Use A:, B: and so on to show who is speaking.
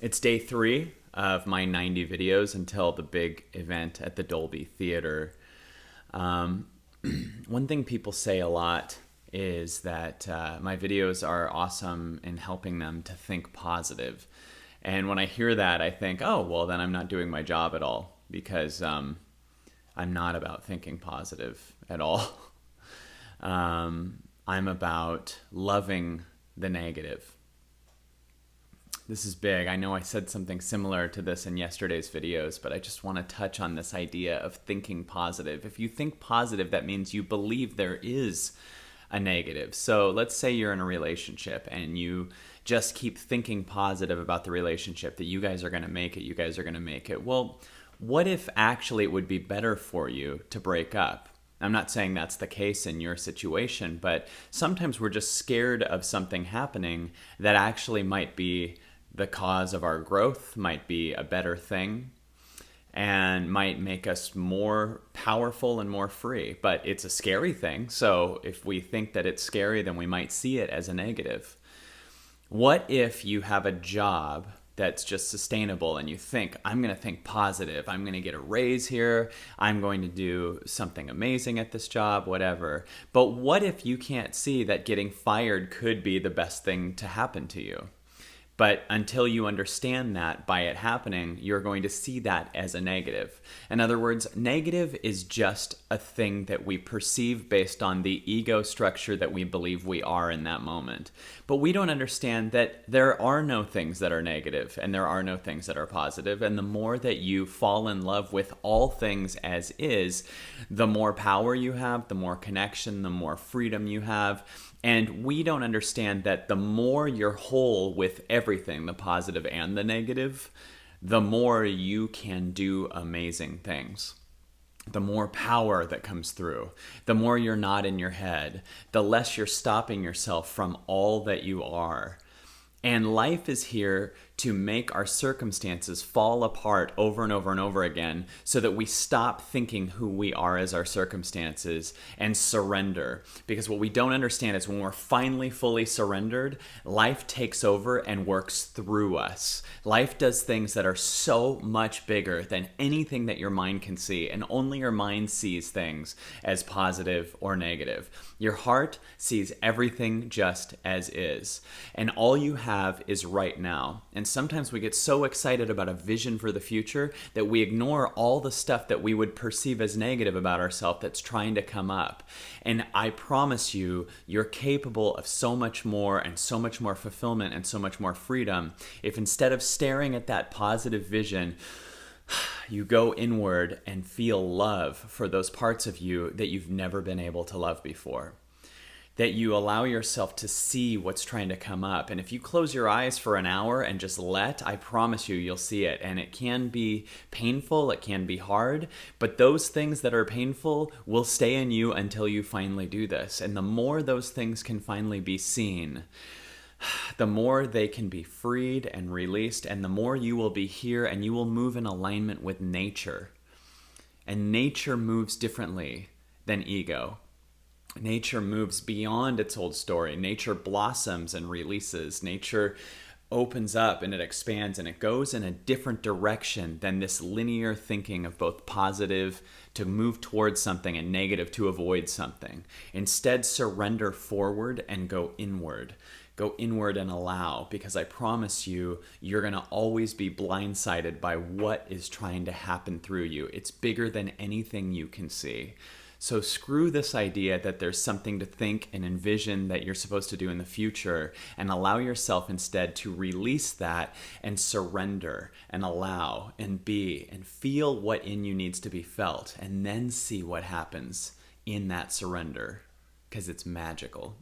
A: It's day 3 of my 90 videos until the big event at the Dolby Theater. Um, One thing people say a lot is that my videos are awesome in helping them to think positive. And when I hear that, I think, oh, well, then I'm not doing my job at all because I'm not about thinking positive at all. I'm about loving the negative. This is big. I know I said something similar to this in yesterday's videos, but I just want to touch on this idea of thinking positive. If you think positive, that means you believe there is a negative. So let's say you're in a relationship and you just keep thinking positive about the relationship, that you guys are going to make it, you guys are going to make it. Well, what if actually it would be better for you to break up? I'm not saying that's the case in your situation, but sometimes we're just scared of something happening that actually might be the cause of our growth, might be a better thing, and might make us more powerful and more free. But it's a scary thing. So if we think that it's scary, then we might see it as a negative. What if you have a job that's just sustainable and you think, I'm going to think positive, I'm going to get a raise here, I'm going to do something amazing at this job, whatever. But what if you can't see that getting fired could be the best thing to happen to you? But until you understand that by it happening, you're going to see that as a negative. In other words, negative is just a thing that we perceive based on the ego structure that we believe we are in that moment. But we don't understand that there are no things that are negative and there are no things that are positive. And the more that you fall in love with all things as is, the more power you have, the more connection, the more freedom you have. And we don't understand that the more you're whole with everything, the positive and the negative, the more you can do amazing things. The more power that comes through, the more you're not in your head, the less you're stopping yourself from all that you are. And life is here to make our circumstances fall apart over and over and over again so that we stop thinking who we are as our circumstances and surrender. Because what we don't understand is when we're finally fully surrendered, life takes over and works through us. Life does things that are so much bigger than anything that your mind can see, and only your mind sees things as positive or negative. Your heart sees everything just as is, and all you have is right now. And sometimes we get so excited about a vision for the future that we ignore all the stuff that we would perceive as negative about ourselves that's trying to come up. And I promise you, you're capable of so much more and so much more fulfillment and so much more freedom if instead of staring at that positive vision, you go inward and feel love for those parts of you that you've never been able to love before. That you allow yourself to see what's trying to come up. And if you close your eyes for an hour and just I promise you, you'll see it. And it can be painful, it can be hard, but those things that are painful will stay in you until you finally do this. And the more those things can finally be seen, the more they can be freed and released, and the more you will be here and you will move in alignment with nature. And nature moves differently than ego. Nature moves beyond its old story. Nature blossoms and releases. Nature opens up and it expands and it goes in a different direction than this linear thinking of both positive to move towards something and negative to avoid something. Instead, surrender forward and go inward. Go inward and allow, because I promise you, you're going to always be blindsided by what is trying to happen through you. It's bigger than anything you can see. So screw this idea that there's something to think and envision that you're supposed to do in the future, and allow yourself instead to release that and surrender and allow and be and feel what in you needs to be felt, and then see what happens in that surrender, because it's magical.